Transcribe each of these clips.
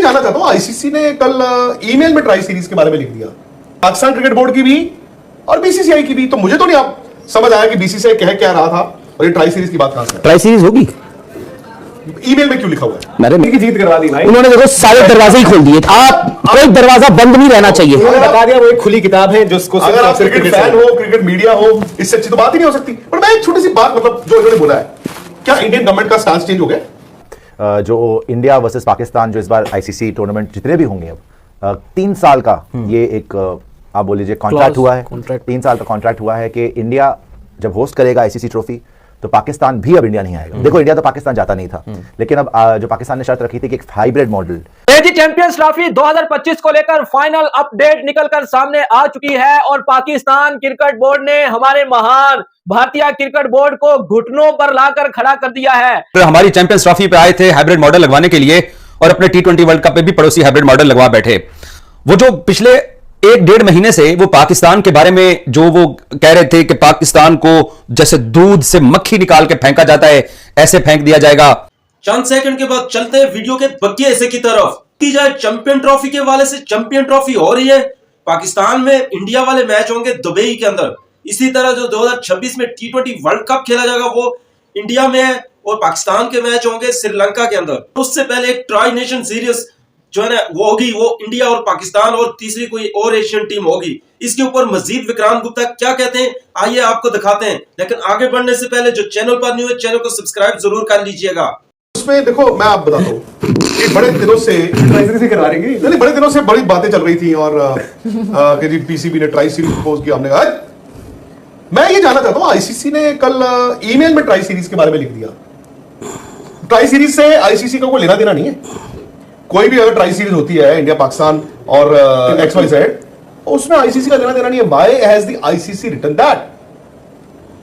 जानना चाहता हूँ, आईसीसी ने कल ईमेल में ट्राई सीरीज के बारे में लिख दिया, पाकिस्तान क्रिकेट बोर्ड की भी और बीसीसीआई की भी। तो मुझे तो नहीं आप समझ आया कि बीसीसीआई कह क्या रहा था और ये ट्राई सीरीज की बात कहां से? ट्राई सीरीज होगी, ईमेल में क्यों लिखा हुआ है? मैंने की जीत करवा दी भाई। उन्होंने देखो सारे दरवाजे ही खोल दिए। आप कोई दरवाजा बंद नहीं रहना चाहिए। उन्होंने बता दिया वो एक खुली किताब है जिसको अगर आप क्रिकेट फैन हो, क्रिकेट मीडिया हो, इससे अच्छी तो बात ही नहीं हो सकती। पर मैं एक छोटी सी बात, मतलब जो इन्होंने बोला है, क्या इंडियन गवर्नमेंट का स्टांस चेंज हो गया? जो इंडिया वर्सेस पाकिस्तान जो इस बार आईसीसी टूर्नामेंट जितने भी होंगे अब 3 साल का ये एक आप बोल लीजिए कॉन्ट्रैक्ट हुआ है। 3 साल का कॉन्ट्रैक्ट हुआ है कि इंडिया जब होस्ट करेगा आईसीसी ट्रॉफी तो पाकिस्तान भी अब इंडिया नहीं आएगा। देखो इंडिया तो पाकिस्तान जाता नहीं था, लेकिन अब जो पाकिस्तान ने शर्त रखी थी कि एक hybrid model. Ranji champions trophy 2025 को लेकर फाइनल अपडेट निकलकर सामने आ चुकी है और पाकिस्तान क्रिकेट बोर्ड ने हमारे महान भारतीय क्रिकेट बोर्ड को घुटनों पर लाकर खड़ा कर दिया है। तो हमारी चैंपियंस ट्रॉफी पे आए थे हाइब्रिड मॉडल लगवाने के लिए और अपने T20 वर्ल्ड कप पे भी पड़ोसी हाइब्रिड मॉडल लगवा बैठे। वो जो पिछले 1-1.5 महीने से वो पाकिस्तान के बारे में जो वो कह रहे थे कि पाकिस्तान को जैसे दूध से मक्खी निकाल के फेंका जाता है ऐसे फेंक दिया जाएगा। चंद सेकंड के बाद चलते हैं वीडियो के बकिए हिस्से की तरफ। की जाए चैंपियन ट्रॉफी के वाले से चैंपियन ट्रॉफी हो रही है पाकिस्तान में। इंडिया वाले मैच होंगे दुबई के अंदर। इसी तरह जो 2026 में T20 वर्ल्ड कप खेला जाएगा वो इंडिया में है और पाकिस्तान के मैच होंगे श्रीलंका के अंदर। उससे पहले एक ट्राई नेशन सीरीज जो है ना वो होगी, वो इंडिया और पाकिस्तान और तीसरी कोई और एशियन टीम होगी। इसके ऊपर मजीद विक्रांत गुप्ता क्या कहते हैं आइए आपको दिखाते हैं। लेकिन आगे बढ़ने से पहले जो चैनल पर न्यू है चैनल को सब्सक्राइब जरूर कर लीजिएगा। उसमें देखो मैं आप बताता हूँ कि बड़े दिनों से करवा रही नहीं, बड़े दिनों से बड़ी बातें चल रही थी और कि जी पीसीबी ने ट्राई सीरीज प्रपोज किया। हमने कहा मैं ये जानना चाहता हूँ, आईसीसी ने कल ईमेल में ट्राई सीरीज के बारे में लिख दिया। ट्राई सीरीज से आईसीसी का कोई लेना देना नहीं है। कोई भी अगर ट्राई सीरीज होती है इंडिया पाकिस्तान और XYZ, उसमें आईसीसी का लेना देना नहीं है। Why has the ICC written that?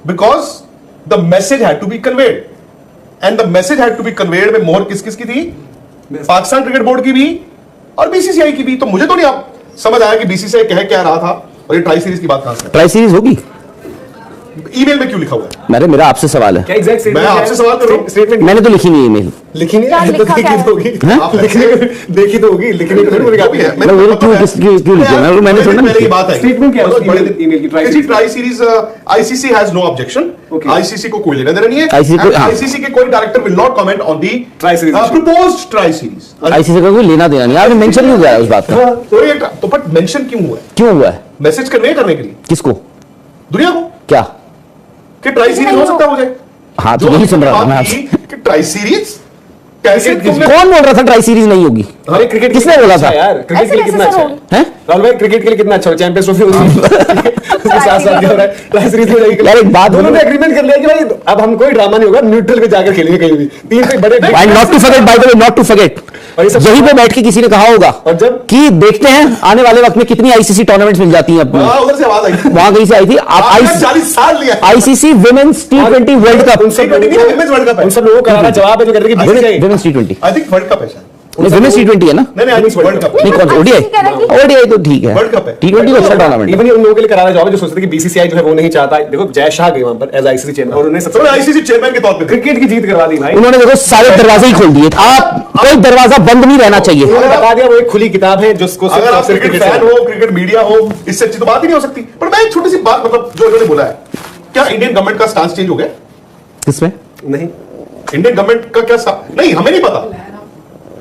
Because the message had to be conveyed and the message had to be conveyed में मोहर किस किस की थी? पाकिस्तान क्रिकेट बोर्ड की भी और बीसीसीआई की भी। तो मुझे तो नहीं आप समझ आया कि बीसीसीआई कह क्या रहा था और ये ट्राई सीरीज की बात कहां से? ट्राई सीरीज होगी, ईमेल में क्यों लिखा हुआ है? मेरा आपसे सवाल है। क्या एग्जैक्ट मैं आपसे सवाल कर रहा हूं। स्टेटमेंट मैंने तो लिखी नहीं ईमेल। लिखी नहीं है तो देखी तो होगी। आप देखी तो होगी, लिखने की थोड़ी काफी है। मैं बोल क्यों लिखी? मैंने थोड़ा पहले की बात है। स्टेटमेंट क्या है उसकी? ईमेल की tri series ICC has no objection. ICC को कोई लेना देना नहीं है। ICC आईसीसी के कोई director will not comment on the tri series proposed try series. ICC का कोई लेना देना नहीं। आपने मेंशन क्यों किया है उस बात का? तो बट मेंशन क्यों हुआ है? क्यों हुआ है? मैसेज करने के लिए किसको? दुनिया को क्या कि ट्राई सीरीज हो सकता है मुझे। हाँ तो यही सुन रहा था मैं आपसे। कि ट्राई सीरीज कैसे? कौन बोल रहा था ट्राई सीरीज नहीं होगी? अरे क्रिकेट किसने बोला था यार? क्रिकेट के लिए कितना अच्छा है राहुल भाई? क्रिकेट के लिए कितना अच्छा है? चैंपियंस ट्रॉफी उसके साथ साथ क्या हो रहा है? ट्राई सीरीज हो जाएगी। यार एक बात दोनों ने एग्रीमेंट कर लिया कि भाई अब हम कोई ड्रामा नहीं होगा, न्यूट्रल पे जाकर खेलेंगे कहीं भी। 3 से बड़े भाई not to forget, by the way not to forget. यहीं पे बैठ के किसी ने कहा होगा और जब कि देखते हैं आने वाले वक्त में कितनी आईसीसी टूर्नामेंट्स मिल जाती हैं अपनी। उधर से आवाज आई थी। वहां कहीं से आई थी। आप 40 साल लिया ICC women's T20 world cup. उन सब लोगों का हमारा जवाब है जो कहते हैं कि women's T20 I think world cup है शायद। विमेंस T20 है ना? नहीं आई थिंक वर्ल्ड कप नहीं कौन सा? ओडीआई तो ठीक है। वर्ल्ड कप है। T20 तो अच्छा टूर्नामेंट है। इवन उन लोगों के लिए करारा जवाब है जो सोचते थे कि बीसीसीआई जो है वो नहीं चाहता। देखो जय शाह गए वहां पर एज आईसीसी चेयरमैन और उन्होंने सबसे आईसीसी चेयरमैन के तौर पे क्रिकेट की जीत करवा दी भाई। उन्होंने देखो सारे दरवाजे ही खोल दिए। आप कोई दरवाजा बंद नहीं रहना चाहिए। उन्होंने बता दिया वो एक खुली किताब है जिसको अगर आप क्रिकेट फैन हो, क्रिकेट मीडिया हो, इससे अच्छी तो बात ही नहीं हो सकती। पर मैं एक छोटी सी बात, मतलब जो इन्होंने बोला है, क्या इंडियन गवर्नमेंट का स्टांस चेंज हो गया? किसमें? नहीं इंडियन गवर्नमेंट का क्या नहीं, हमें नहीं पता।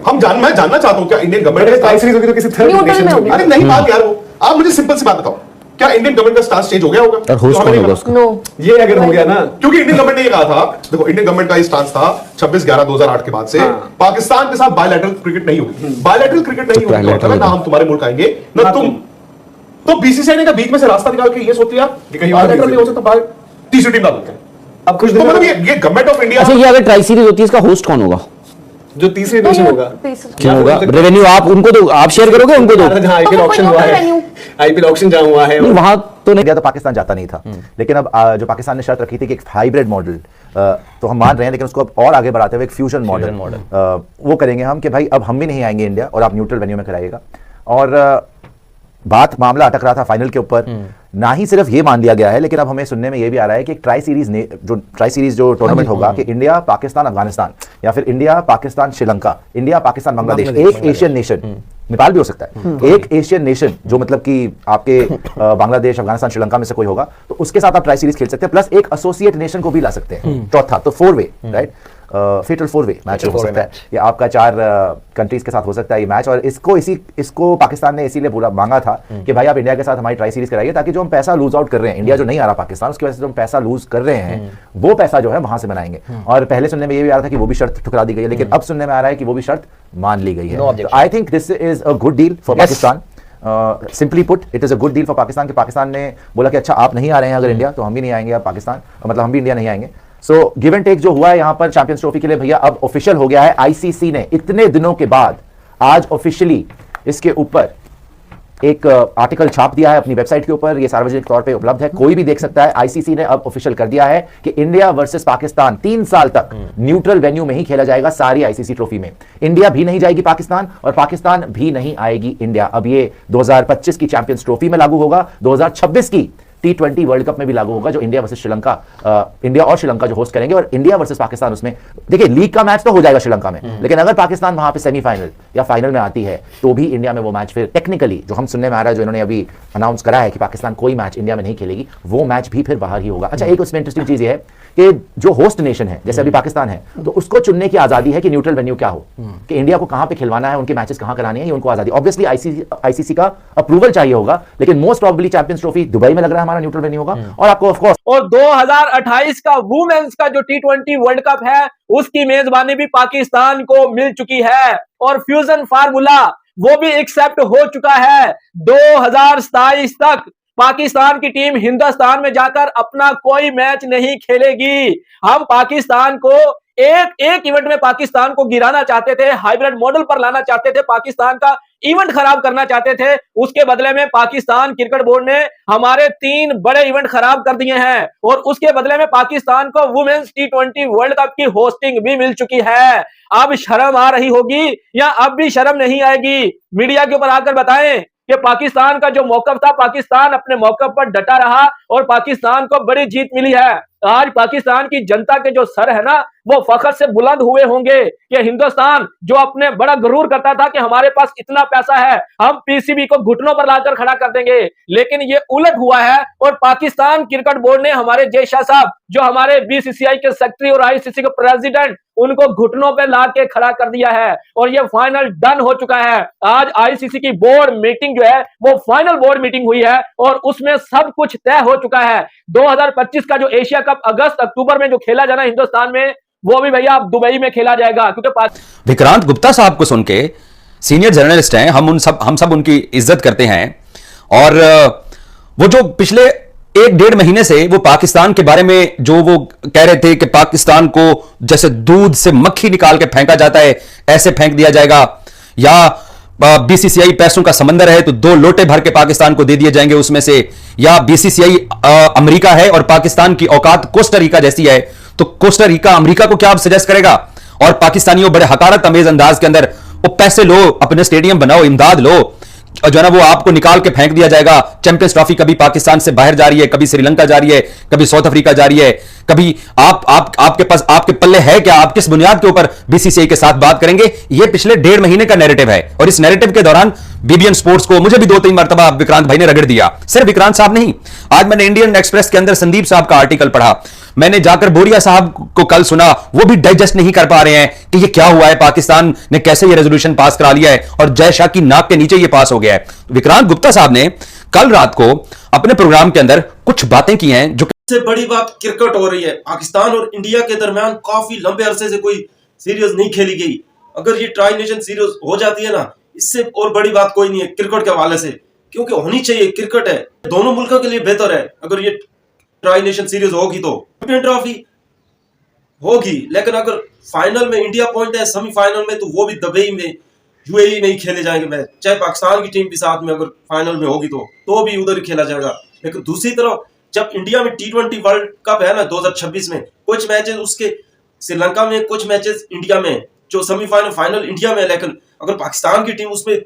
मैं जानना चाहता हूं क्या इंडियन गवर्नमेंट ट्राई सीरीज होगी तो किसी थर्ड नेशन में होगी। अरे नहीं बात यार, वो आप मुझे सिंपल सी बात बताओ, क्या इंडियन गवर्नमेंट का स्टांस चेंज हो गया होगा? और होस्ट कौन होगा उसका? ये अगर हो गया ना, क्योंकि इंडियन गवर्नमेंट ने ये कहा था, देखो इंडियन गवर्नमेंट का ये स्टांस था 26/11/2008 के बाद से पाकिस्तान के साथ बायलैटरल क्रिकेट नहीं होगी। बायलैटरल क्रिकेट नहीं होगी ना हम तुम्हारे मुल्क आएंगे ना तुम। तो बीसीसीआई ने बीच में से रास्ता निकाल के ये सोच लिया कि कहीं बायलैटरल नहीं हो सकता, तीसरी टीम डाल देते हैं। अब कुछ तो मतलब ये गवर्नमेंट ऑफ इंडिया। अच्छा ये अगर ट्राई सीरीज होती है इसका होस्ट कौन होगा? जो तीसरे नेशन होगा। क्यों होगा? रेवेन्यू आप उनको दो, आप शेयर करोगे उनको दो। जहां आईपीएल ऑक्शन हुआ है, आईपीएल ऑक्शन जहां हुआ है वहां तो नहीं। तो पाकिस्तान जाता नहीं था, लेकिन अब जो पाकिस्तान ने शर्त रखी थी कि एक हाइब्रिड मॉडल, तो हम मान रहे हैं, लेकिन उसको अब और आगे बढ़ाते हुए एक फ्यूजन मॉडल वो करेंगे हम कि भाई अब हम भी नहीं आएंगे इंडिया और आप न्यूट्रल वेन्यू में कराइएगा। और बात मामला अटक रहा था फाइनल के ऊपर, ना ही सिर्फ ये मान लिया गया है, लेकिन अब हमें सुनने में ये भी आ रहा है कि एक ट्राई सीरीज जो टूर्नामेंट होगा कि इंडिया पाकिस्तान अफगानिस्तान या फिर इंडिया पाकिस्तान श्रीलंका, इंडिया पाकिस्तान बांग्लादेश, एक एशियन नेशन, नेपाल भी हो सकता है, एक एशियन नेशन जो मतलब कि आपके बांग्लादेश अफगानिस्तान श्रीलंका में से कोई होगा, तो उसके साथ आप ट्राई सीरीज खेल सकते हैं, प्लस एक एसोसिएट नेशन को भी ला सकते हैं चौथा, तो 4 वे, राइट, फेटल 4 वे मैच हो सकता है, ये आपका 4 कंट्रीज के साथ हो सकता है ये मैच। और इसको पाकिस्तान ने इसीलिए पूरा मांगा था कि भाई आप इंडिया के साथ हमारी ट्राई सीरीज कराइए, ताकि जो हम पैसा लूज आउट कर रहे हैं, इंडिया जो नहीं आ रहा पाकिस्तान, उसकी वजह से जो हम पैसा लूज कर रहे हैं वो पैसा जो है वहां से बनाएंगे। और पहले सुनने में ये भी आ रहा था कि वो भी शर्त ठुकरा दी गई है, लेकिन अब सुनने में आ रहा है कि वो भी शर्त मान ली गई है। I think this is a good deal for Pakistan. Simply put, it is a good deal for Pakistan, कि पाकिस्तान ने बोला कि अच्छा आप नहीं आ रहे हैं अगर इंडिया, तो हम भी नहीं आएंगे, अब पाकिस्तान मतलब हम भी इंडिया नहीं आएंगे। सो गिव एंड टेक जो हुआ है यहाँ पर चैंपियंस ट्रॉफी के लिए भैया अब ऑफिशियल हो गया है। आईसीसी ने इतने दिनों के बाद आज ऑफिशियली इसके ऊपर एक आर्टिकल छाप दिया है अपनी वेबसाइट के ऊपर, ये सार्वजनिक तौर पे उपलब्ध है, कोई भी देख सकता है। आईसीसी ने अब ऑफिशियल कर दिया है कि इंडिया वर्सेस पाकिस्तान 3 साल तक न्यूट्रल वेन्यू में ही खेला जाएगा सारी आईसीसी ट्रॉफी में। इंडिया भी नहीं जाएगी पाकिस्तान और पाकिस्तान भी नहीं आएगी इंडिया। अब ये 2025 की चैंपियंस ट्रॉफी में लागू होगा, 2026 की T20 वर्ल्ड कप में भी लागू होगा, जो इंडिया वर्सेस श्रीलंका, इंडिया और श्रीलंका जो होस्ट करेंगे, और इंडिया वर्सेस पाकिस्तान उसमें देखिए लीग का मैच तो हो जाएगा श्रीलंका में, लेकिन अगर पाकिस्तान वहां पे सेमीफाइनल या फाइनल में आती है तो भी इंडिया में वो मैच फिर टेक्निकली जो हम सुनने में आ रहा है, जो इन्होंने अभी अनाउंस करा है कि पाकिस्तान कोई मैच इंडिया में नहीं खेलेगी, वो मैच भी फिर बाहर ही होगा। अच्छा, एक उसमें इंटरेस्टिंग चीज ये है कि जो होस्ट नेशन है जैसे अभी पाकिस्तान है, तो उसको चुनने की आजादी है कि न्यूट्रल वेन्यू क्या हो, कि इंडिया को कहां पे खिलवाना है, उनके मैचेस कहां कराने हैं, ये उनको आजादी। ऑब्वियसली आईसीसी का अप्रूवल चाहिए होगा, लेकिन most probably champions trophy Dubai में लग रहा है हमारा न्यूट्रल वेन्यू होगा। और आपको ऑफ कोर्स और 2028 का वुमेन्स का जो T20 वर्ल्ड कप है, उसकी मेजबानी भी पाकिस्तान को मिल चुकी है, और फ्यूजन फार्मूला वो भी एक्सेप्ट हो चुका है। 2027 तक पाकिस्तान की टीम हिंदुस्तान में जाकर अपना कोई मैच नहीं खेलेगी। हम पाकिस्तान को एक इवेंट में पाकिस्तान को गिराना चाहते थे, हाइब्रिड मॉडल पर लाना चाहते थे, पाकिस्तान का इवेंट खराब करना चाहते थे। उसके बदले में पाकिस्तान क्रिकेट बोर्ड ने हमारे 3 बड़े इवेंट खराब कर दिए हैं, और उसके बदले में पाकिस्तान को वुमेन्स T20 वर्ल्ड कप की होस्टिंग भी मिल चुकी है। अब शर्म आ रही होगी या अब भी शर्म नहीं आएगी? मीडिया के ऊपर आकर बताएं कि पाकिस्तान का जो मौकफ था, पाकिस्तान अपने मौकफ पर डटा रहा और पाकिस्तान को बड़ी जीत मिली है। आज पाकिस्तान की जनता के जो सर है ना, वो फख्र से बुलंद हुए होंगे कि हिंदुस्तान जो अपने बड़ा गरूर करता था कि हमारे पास इतना पैसा है, हम पीसीबी को घुटनों पर लाकर खड़ा कर देंगे, लेकिन ये उलट हुआ है। और पाकिस्तान क्रिकेट बोर्ड ने हमारे जय शाह साहब, जो हमारे बीसीसीआई के सेक्रेटरी और आईसीसी के प्रेसिडेंट, उनको घुटनों पर ला के खड़ा कर दिया है, और ये फाइनल डन हो चुका है। आज आईसीसी की बोर्ड मीटिंग जो है वो फाइनल बोर्ड मीटिंग हुई है, और उसमें सब कुछ तय हो चुका है। 2025 का जो एशिया कप अगस्त अक्टूबर में जो खेला जाना हिंदुस्तान में, वो भी भैया अब दुबई में खेला जाएगा, क्योंकि विक्रांत गुप्ता साहब को सुन के, सीनियर जर्नलिस्ट हैं, हम सब उनकी इज्जत करते हैं, और वो जो पिछले 1-1.5 महीने से वो पाकिस्तान के बारे में जो वो कह रहे थे कि पाकिस्तान को जैसे दूध से मक्खी निकाल के फेंका जाता है ऐसे फेंक दिया जाएगा, या बीसीसीआई पैसों का समंदर है तो 2 लोटे भर के पाकिस्तान को दे दिए जाएंगे उसमें से, या बीसीसीआई अमेरिका है और पाकिस्तान की औकात कोस्टा रिका जैसी है, तो कोस्टा रिका अमेरिका को क्या आप सजेस्ट करेगा? और पाकिस्तानियों बड़े हकारत अमेज अंदाज के अंदर वो पैसे लो, अपने स्टेडियम बनाओ, इमदाद लो, और जो है ना वो आपको निकाल के फेंक दिया जाएगा। चैंपियंस ट्रॉफी कभी पाकिस्तान से बाहर जा रही है, कभी श्रीलंका जा रही है, कभी साउथ अफ्रीका जा रही है, कभी आपके पास आपके पल्ले है क्या? आप किस बुनियाद के ऊपर बीसीसीआई के साथ बात करेंगे? ये पिछले 1.5 महीने का नैरेटिव है, और इस नैरेटिव के दौरान बीबीएन स्पोर्ट्स को मुझे भी 2-3 मरतबा विक्रांत भाई ने रगड़ दिया। सिर्फ विक्रांत साहब नहीं, आज मैंने इंडियन एक्सप्रेस के अंदर संदीप साहब का आर्टिकल पढ़ा, मैंने जाकर बोरिया साहब को कल सुना, वो भी डाइजेस्ट नहीं कर पा रहे हैं कि ये क्या हुआ है, पाकिस्तान ने कैसे ये रेजोल्यूशन पास करा लिया है और जय शाह की नाक के नीचे ये पास हो गया है। विक्रांत गुप्ता साहब ने कल रात को अपने प्रोग्राम के अंदर कुछ बातें की हैं जो सबसे बड़ी बात क्रिकेट हो रही है। पाकिस्तान और इंडिया के दरमियान काफी लंबे अरसे से कोई सीरीज नहीं खेली गई। अगर ये ट्राई नेशन सीरीज हो जाती है ना, इससे और बड़ी बात कोई नहीं है क्रिकेट के हवाले से, क्योंकि होनी चाहिए, क्रिकेट है, दोनों मुल्कों के लिए बेहतर है। अगर ये ट्राई नेशन सीरीज होगी तो चैंपियन ट्रॉफी होगी, लेकिन अगर फाइनल में इंडिया पहुंचता है सेमीफाइनल में, तो वो भी दुबई में, यूएई में ही खेले जाएंगे मैच, चाहे पाकिस्तान की टीम भी साथ में अगर फाइनल में होगी तो भी उधर ही खेला जाएगा। लेकिन दूसरी तरफ जब इंडिया में T20 वर्ल्ड कप है ना 2026 में, कुछ मैचेस उसके श्रीलंका में, कुछ मैचेस इंडिया में, जो सेमीफाइनल फाइनल इंडिया में, लेकिन अगर पाकिस्तान की टीम उसमें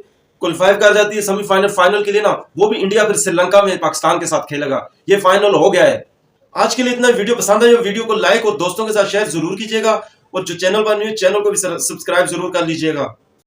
क्वालिफाई कर जाती है सेमीफाइनल फाइनल के लिए ना, वो भी इंडिया फिर श्रीलंका में पाकिस्तान के साथ खेलेगा। ये फाइनल हो गया है। आज के लिए इतना। वीडियो पसंद है, वीडियो को लाइक और दोस्तों के साथ शेयर जरूर कीजिएगा, और जो चैनल पर न्यू चैनल को भी सब्सक्राइब जरूर कर लीजिएगा।